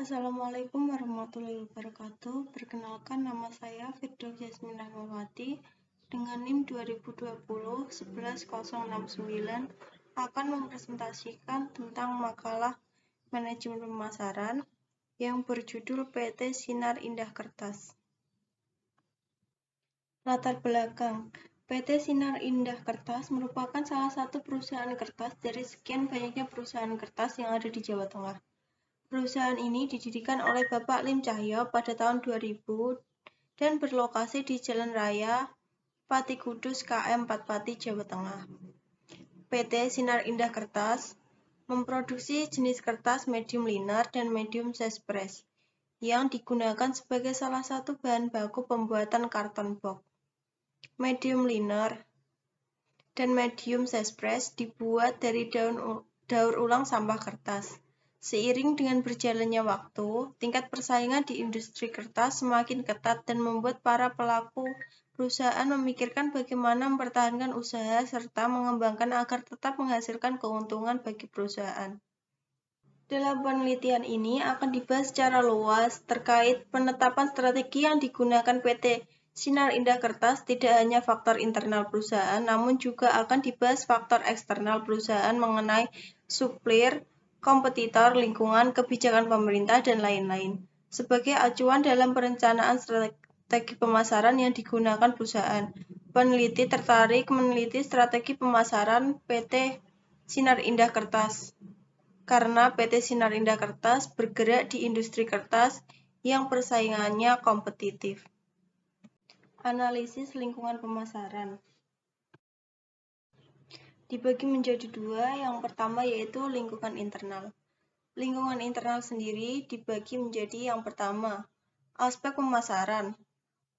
Assalamualaikum warahmatullahi wabarakatuh. Perkenalkan, nama saya Firdaus Yasmin Rahmawati dengan NIM 2020-11069 akan mempresentasikan tentang makalah manajemen pemasaran yang berjudul PT Sinar Indah Kertas. Latar belakang, PT Sinar Indah Kertas merupakan salah satu perusahaan kertas dari sekian banyaknya perusahaan kertas yang ada di Jawa Tengah. Perusahaan ini didirikan oleh Bapak Lim Cahyo pada tahun 2000 dan berlokasi di Jalan Raya Pati Kudus KM 4 Pati, Jawa Tengah. PT Sinar Indah Kertas memproduksi jenis kertas medium liner dan medium size press yang digunakan sebagai salah satu bahan baku pembuatan karton box. Medium liner dan medium size press dibuat dari daur ulang sampah kertas. Seiring dengan berjalannya waktu, tingkat persaingan di industri kertas semakin ketat dan membuat para pelaku perusahaan memikirkan bagaimana mempertahankan usaha serta mengembangkan agar tetap menghasilkan keuntungan bagi perusahaan. Dalam penelitian ini akan dibahas secara luas terkait penetapan strategi yang digunakan PT Sinar Indah Kertas, tidak hanya faktor internal perusahaan, namun juga akan dibahas faktor eksternal perusahaan mengenai supplier, kompetitor, lingkungan, kebijakan pemerintah, dan lain-lain. Sebagai acuan dalam perencanaan strategi pemasaran yang digunakan perusahaan, peneliti tertarik meneliti strategi pemasaran PT Sinar Indah Kertas. Karena PT Sinar Indah Kertas bergerak di industri kertas yang persaingannya kompetitif. Analisis lingkungan pemasaran dibagi menjadi dua. Yang pertama yaitu lingkungan internal. Lingkungan internal sendiri dibagi menjadi yang pertama, aspek pemasaran.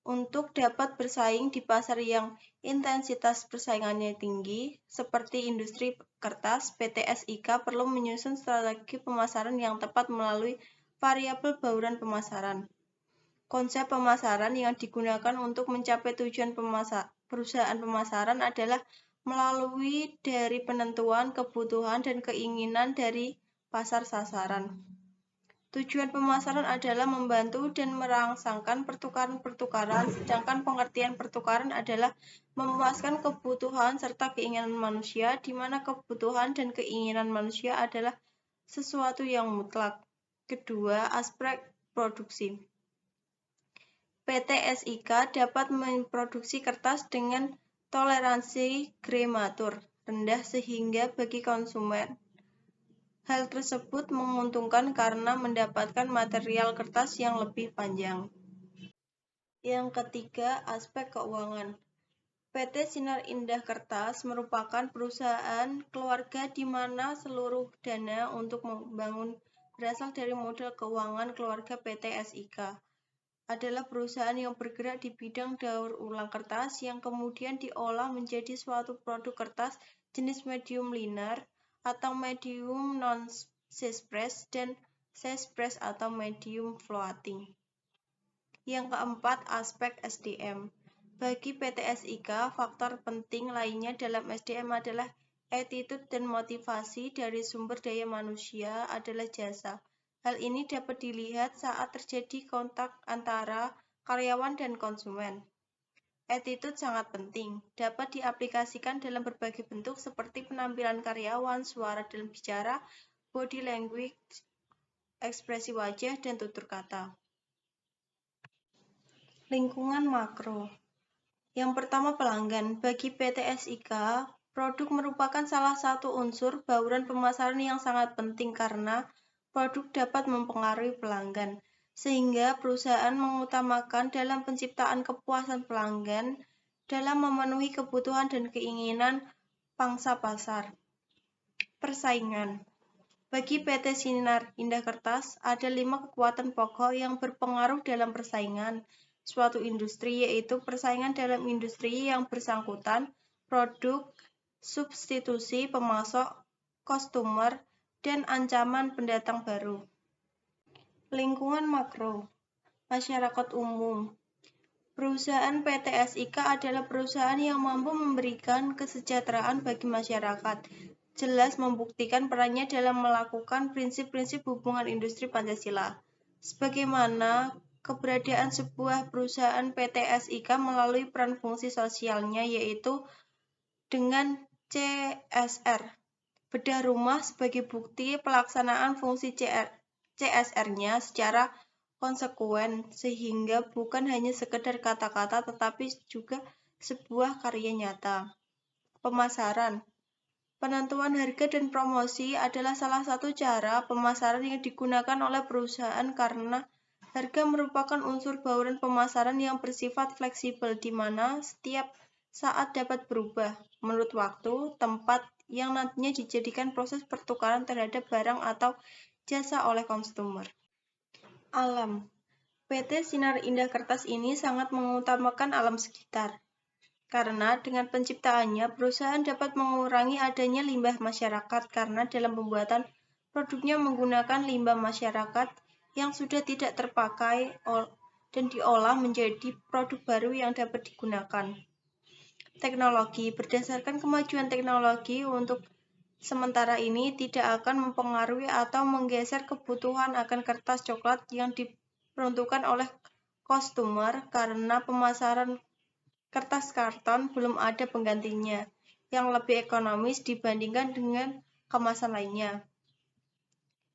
Untuk dapat bersaing di pasar yang intensitas persaingannya tinggi, seperti industri kertas, PT SIK perlu menyusun strategi pemasaran yang tepat melalui variabel bauran pemasaran. Konsep pemasaran yang digunakan untuk mencapai tujuan perusahaan pemasaran adalah melalui dari penentuan kebutuhan dan keinginan dari pasar sasaran. Tujuan pemasaran adalah membantu dan merangsangkan pertukaran-pertukaran, sedangkan pengertian pertukaran adalah memuaskan kebutuhan serta keinginan manusia, di mana kebutuhan dan keinginan manusia adalah sesuatu yang mutlak. Kedua, aspek produksi. PT SIK dapat memproduksi kertas dengan toleransi gramatur rendah sehingga bagi konsumen hal tersebut menguntungkan karena mendapatkan material kertas yang lebih panjang. Yang ketiga, aspek keuangan. PT Sinar Indah Kertas merupakan perusahaan keluarga di mana seluruh dana untuk membangun berasal dari modal keuangan keluarga PT SIK. Adalah perusahaan yang bergerak di bidang daur ulang kertas yang kemudian diolah menjadi suatu produk kertas jenis medium liner atau medium non-size press dan size press atau medium floating. Yang keempat, aspek SDM. Bagi PT SIK, faktor penting lainnya dalam SDM adalah attitude dan motivasi dari sumber daya manusia adalah jasa. Hal ini dapat dilihat saat terjadi kontak antara karyawan dan konsumen. Attitude sangat penting, dapat diaplikasikan dalam berbagai bentuk seperti penampilan karyawan, suara dalam bicara, body language, ekspresi wajah, dan tutur kata. Lingkungan makro. Yang pertama, pelanggan. Bagi PT SIK, produk merupakan salah satu unsur bauran pemasaran yang sangat penting karena produk dapat mempengaruhi pelanggan, sehingga perusahaan mengutamakan dalam penciptaan kepuasan pelanggan dalam memenuhi kebutuhan dan keinginan pangsa pasar. Persaingan. Bagi PT Sinar Indah Kertas, ada 5 kekuatan pokok yang berpengaruh dalam persaingan suatu industri, yaitu persaingan dalam industri yang bersangkutan, produk, substitusi pemasok, customer, dan ancaman pendatang baru. Lingkungan makro. Masyarakat umum. Perusahaan PT SIK adalah perusahaan yang mampu memberikan kesejahteraan bagi masyarakat, jelas membuktikan perannya dalam melakukan prinsip-prinsip hubungan industri Pancasila. sebagaimana keberadaan sebuah perusahaan PT SIK melalui peran fungsi sosialnya, yaitu dengan CSR. Bedah rumah sebagai bukti pelaksanaan fungsi CSR-nya secara konsekuen, sehingga bukan hanya sekedar kata-kata tetapi juga sebuah karya nyata. Pemasaran. Penentuan harga dan promosi adalah salah satu cara pemasaran yang digunakan oleh perusahaan karena harga merupakan unsur bauran pemasaran yang bersifat fleksibel di mana setiap saat dapat berubah menurut waktu, tempat yang nantinya dijadikan proses pertukaran terhadap barang atau jasa oleh konsumer. Alam. PT Sinar Indah Kertas ini sangat mengutamakan alam sekitar. Karena dengan penciptaannya, perusahaan dapat mengurangi adanya limbah masyarakat karena dalam pembuatan produknya menggunakan limbah masyarakat yang sudah tidak terpakai dan diolah menjadi produk baru yang dapat digunakan. Teknologi. Berdasarkan kemajuan teknologi untuk sementara ini tidak akan mempengaruhi atau menggeser kebutuhan akan kertas coklat yang diperuntukkan oleh konsumer karena pemasaran kertas karton belum ada penggantinya yang lebih ekonomis dibandingkan dengan kemasan lainnya.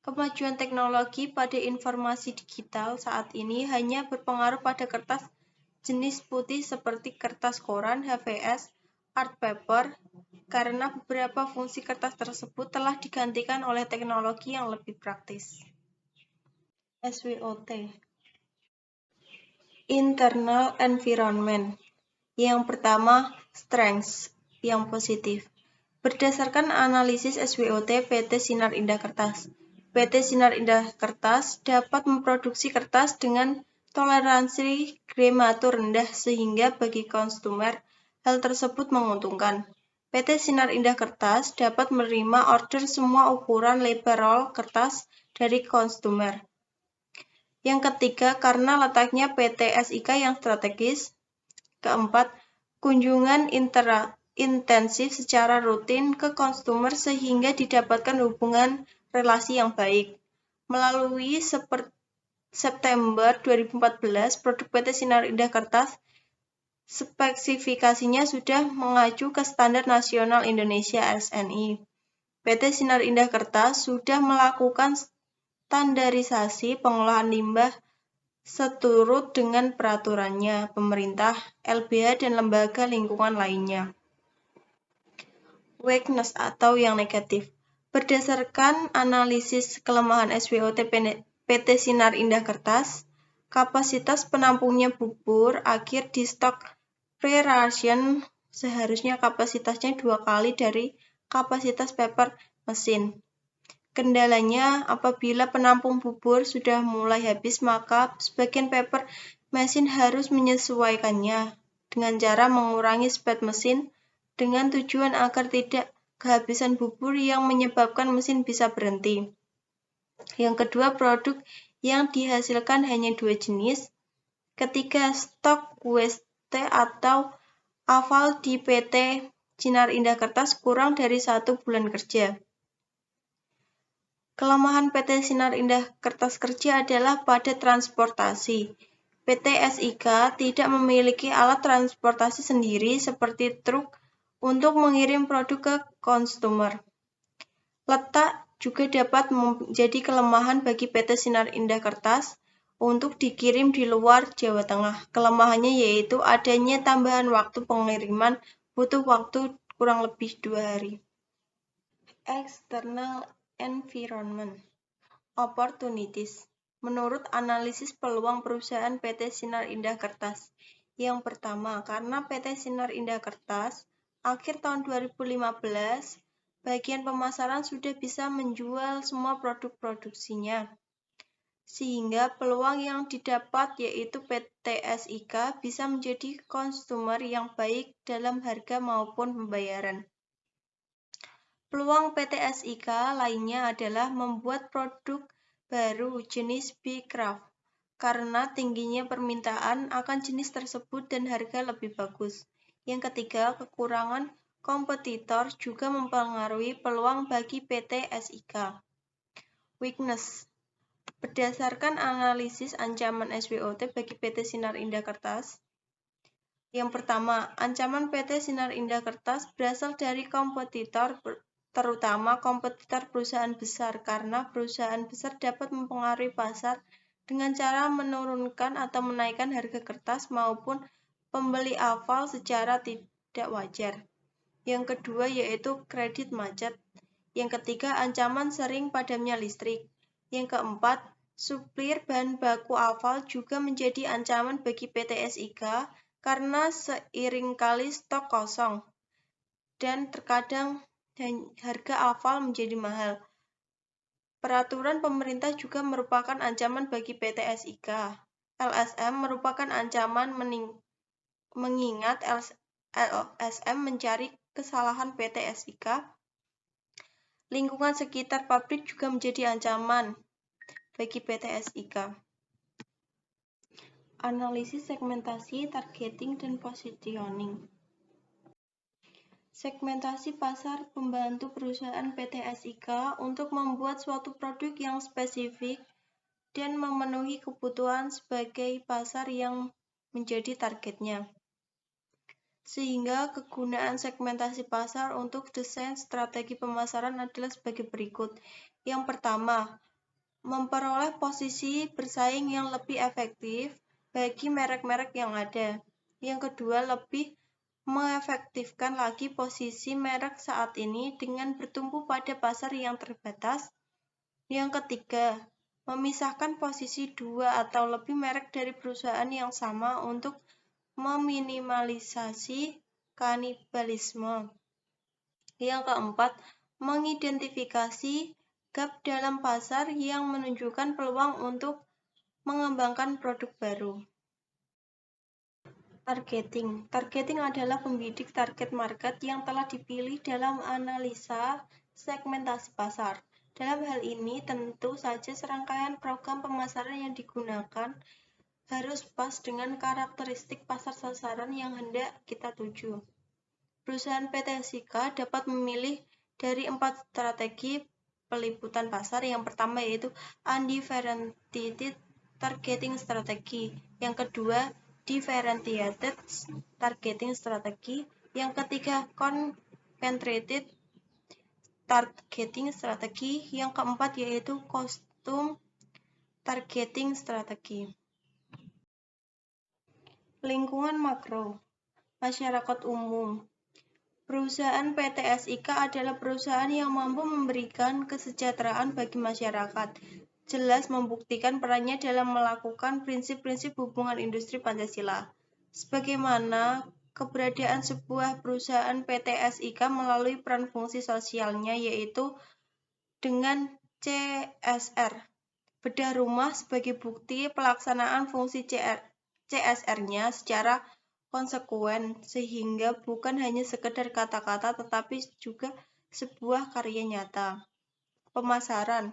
Kemajuan teknologi pada informasi digital saat ini hanya berpengaruh pada kertas jenis putih seperti kertas koran, HVS, art paper, karena beberapa fungsi kertas tersebut telah digantikan oleh teknologi yang lebih praktis. SWOT. Internal Environment. Yang pertama, strengths, yang positif. Berdasarkan analisis SWOT PT Sinar Indah Kertas, PT Sinar Indah Kertas dapat memproduksi kertas dengan toleransi gramatur rendah sehingga bagi konsumer hal tersebut menguntungkan. PT Sinar Indah Kertas dapat menerima order semua ukuran lebar roll kertas dari konsumer. Yang ketiga, karena letaknya PT SIK yang strategis. Keempat, kunjungan intensif secara rutin ke konsumer sehingga didapatkan hubungan relasi yang baik. Melalui September 2014, produk PT Sinar Indah Kertas spesifikasinya sudah mengacu ke Standar Nasional Indonesia (SNI). PT Sinar Indah Kertas sudah melakukan standarisasi pengolahan limbah seturut dengan peraturannya, pemerintah, LBH, dan lembaga lingkungan lainnya. Weakness atau yang negatif. Berdasarkan analisis kelemahan SWOT PT Sinar Indah Kertas, kapasitas penampungnya bubur akhir di stok pre-ration seharusnya kapasitasnya 2 kali dari kapasitas paper mesin. Kendalanya, apabila penampung bubur sudah mulai habis, maka sebagian paper mesin harus menyesuaikannya dengan cara mengurangi speed mesin dengan tujuan agar tidak kehabisan bubur yang menyebabkan mesin bisa berhenti. Yang kedua, produk yang dihasilkan hanya 2 jenis. Ketiga, stok WST atau aval di PT Sinar Indah Kertas kurang dari 1 bulan kerja. Kelemahan PT Sinar Indah Kertas Kerja adalah pada transportasi. PT SIK tidak memiliki alat transportasi sendiri seperti truk untuk mengirim produk ke konsumer. Letak juga dapat menjadi kelemahan bagi PT Sinar Indah Kertas untuk dikirim di luar Jawa Tengah. Kelemahannya yaitu adanya tambahan waktu pengiriman, butuh waktu kurang lebih 2 hari. External Environment Opportunities. Menurut analisis peluang perusahaan PT Sinar Indah Kertas. Yang pertama, karena PT Sinar Indah Kertas akhir tahun 2015, bagian pemasaran sudah bisa menjual semua produk produksinya. Sehingga peluang yang didapat yaitu PT SIK bisa menjadi konsumer yang baik dalam harga maupun pembayaran. Peluang PT SIK lainnya adalah membuat produk baru jenis B-Craft karena tingginya permintaan akan jenis tersebut dan harga lebih bagus. Yang ketiga, kekurangan kompetitor juga mempengaruhi peluang bagi PT SIK. Weakness. Berdasarkan analisis ancaman SWOT bagi PT Sinar Indah Kertas, yang pertama, ancaman PT Sinar Indah Kertas berasal dari kompetitor, terutama kompetitor perusahaan besar, karena perusahaan besar dapat mempengaruhi pasar dengan cara menurunkan atau menaikkan harga kertas maupun pembeli awal secara tidak wajar. Yang kedua yaitu kredit macet. Yang ketiga, ancaman sering padamnya listrik. Yang keempat, suplir bahan baku awal juga menjadi ancaman bagi PT SIK karena seringkali stok kosong dan terkadang harga awal menjadi mahal. Peraturan pemerintah juga merupakan ancaman bagi PT SIK. LSM merupakan ancaman mengingat LSM mencari kesalahan PT SIK. Lingkungan sekitar pabrik juga menjadi ancaman bagi PT SIK. Analisis segmentasi, targeting, dan positioning. Segmentasi pasar membantu perusahaan PT SIK untuk membuat suatu produk yang spesifik dan memenuhi kebutuhan sebagai pasar yang menjadi targetnya. Sehingga kegunaan segmentasi pasar untuk desain strategi pemasaran adalah sebagai berikut. Yang pertama, memperoleh posisi bersaing yang lebih efektif bagi merek-merek yang ada. Yang kedua, lebih mengefektifkan lagi posisi merek saat ini dengan bertumpu pada pasar yang terbatas. Yang ketiga, memisahkan posisi dua atau lebih merek dari perusahaan yang sama untuk meminimalisasi kanibalisme. Yang keempat, mengidentifikasi gap dalam pasar yang menunjukkan peluang untuk mengembangkan produk baru. Targeting. Targeting adalah pembidik target market yang telah dipilih dalam analisa segmentasi pasar. Dalam hal ini, tentu saja serangkaian program pemasaran yang digunakan harus pas dengan karakteristik pasar sasaran yang hendak kita tuju. Perusahaan PT SIK dapat memilih dari 4 strategi peliputan pasar. Yang pertama yaitu undifferentiated targeting strategy. Yang kedua, differentiated targeting strategy. Yang ketiga, concentrated targeting strategy. Yang keempat yaitu custom targeting strategy. Lingkungan makro, masyarakat umum. Perusahaan PT SIK adalah perusahaan yang mampu memberikan kesejahteraan bagi masyarakat, jelas membuktikan perannya dalam melakukan prinsip-prinsip hubungan industri Pancasila. Sebagaimana keberadaan sebuah perusahaan PT SIK melalui peran fungsi sosialnya yaitu dengan CSR, bedah rumah sebagai bukti pelaksanaan fungsi CSR-nya secara konsekuen, sehingga bukan hanya sekedar kata-kata tetapi juga sebuah karya nyata. Pemasaran.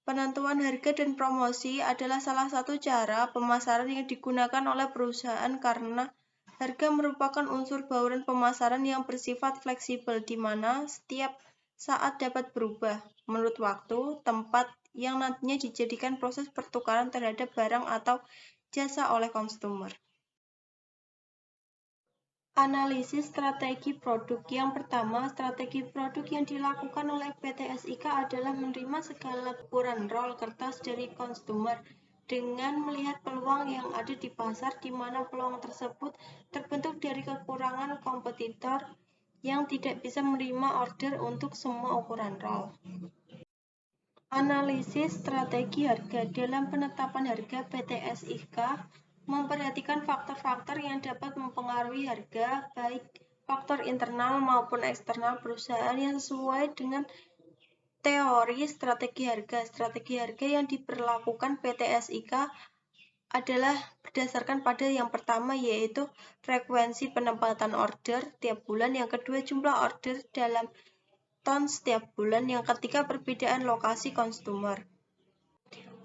Penentuan harga dan promosi adalah salah satu cara pemasaran yang digunakan oleh perusahaan karena harga merupakan unsur bauran pemasaran yang bersifat fleksibel di mana setiap saat dapat berubah menurut waktu, tempat yang nantinya dijadikan proses pertukaran terhadap barang atau jasa oleh konsumer. Analisis strategi produk. Yang pertama, strategi produk yang dilakukan oleh PT SIK adalah menerima segala ukuran roll kertas dari konsumer dengan melihat peluang yang ada di pasar di mana peluang tersebut terbentuk dari kekurangan kompetitor yang tidak bisa menerima order untuk semua ukuran roll. Analisis strategi harga. Dalam penetapan harga, PT SIK memperhatikan faktor-faktor yang dapat mempengaruhi harga, baik faktor internal maupun eksternal perusahaan yang sesuai dengan teori strategi harga. Strategi harga yang diberlakukan PT SIK adalah berdasarkan pada yang pertama yaitu frekuensi penempatan order tiap bulan, yang kedua jumlah order dalam ton setiap bulan, yang ketiga perbedaan lokasi konsumer.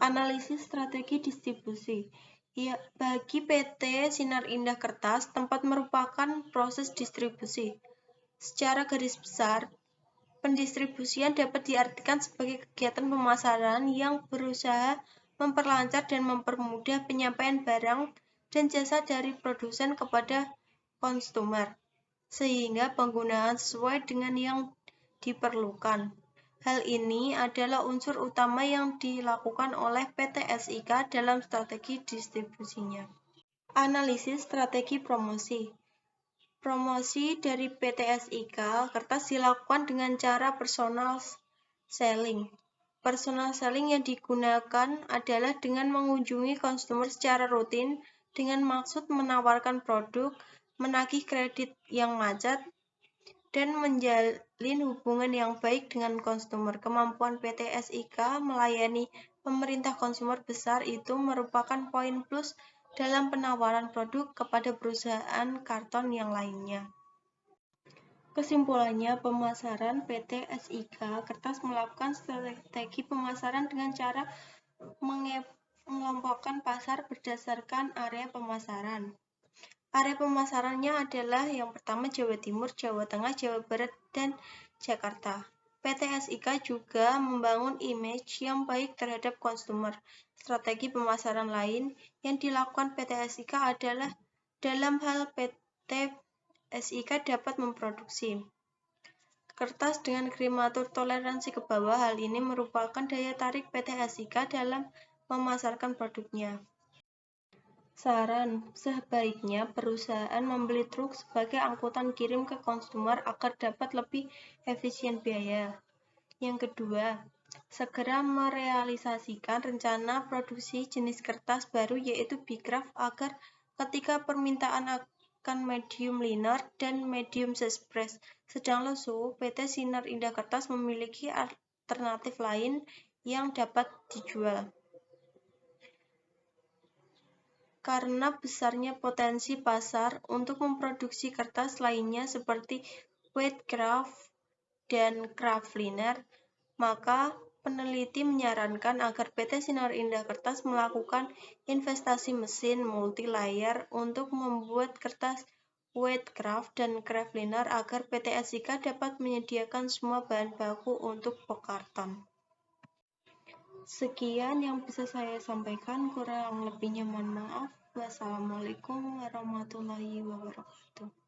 Analisis strategi distribusi. Ya, bagi PT Sinar Indah Kertas, tempat merupakan proses distribusi. Secara garis besar, Pendistribusian dapat diartikan sebagai kegiatan pemasaran yang berusaha memperlancar dan mempermudah penyampaian barang dan jasa dari produsen kepada konsumer, sehingga penggunaan sesuai dengan yang diperlukan. Hal ini adalah unsur utama yang dilakukan oleh PT SIK dalam strategi distribusinya. Analisis strategi promosi. Promosi dari PT SIK Kertas dilakukan dengan cara personal selling. Personal selling yang digunakan adalah dengan mengunjungi konsumer secara rutin dengan maksud menawarkan produk, menagih kredit yang macet, dan menjalin hubungan yang baik dengan konsumer. Kemampuan PT SIK melayani pemerintah konsumer besar itu merupakan poin plus dalam penawaran produk kepada perusahaan karton yang lainnya. Kesimpulannya, pemasaran PT SIK Kertas melakukan strategi pemasaran dengan cara mengelompokkan pasar berdasarkan area pemasaran. Area pemasarannya adalah yang pertama Jawa Timur, Jawa Tengah, Jawa Barat, dan Jakarta. PT SIK juga membangun image yang baik terhadap konsumer. Strategi pemasaran lain yang dilakukan PT SIK adalah dalam hal PT SIK dapat memproduksi kertas dengan krematur toleransi ke bawah. Hal ini merupakan daya tarik PT SIK dalam memasarkan produknya. Saran, sebaiknya perusahaan membeli truk sebagai angkutan kirim ke konsumer agar dapat lebih efisien biaya. Yang kedua, segera merealisasikan rencana produksi jenis kertas baru yaitu Bigraf agar ketika permintaan akan medium liner dan medium size press sedang lesu, PT Sinar Indah Kertas memiliki alternatif lain yang dapat dijual. Karena besarnya potensi pasar untuk memproduksi kertas lainnya seperti white kraft dan kraftliner, maka peneliti menyarankan agar PT Sinar Indah Kertas melakukan investasi mesin multi-layer untuk membuat kertas white kraft dan kraftliner agar PT SIK dapat menyediakan semua bahan baku untuk pekarton. Sekian yang bisa saya sampaikan, kurang lebihnya mohon maaf. Wassalamualaikum warahmatullahi wabarakatuh.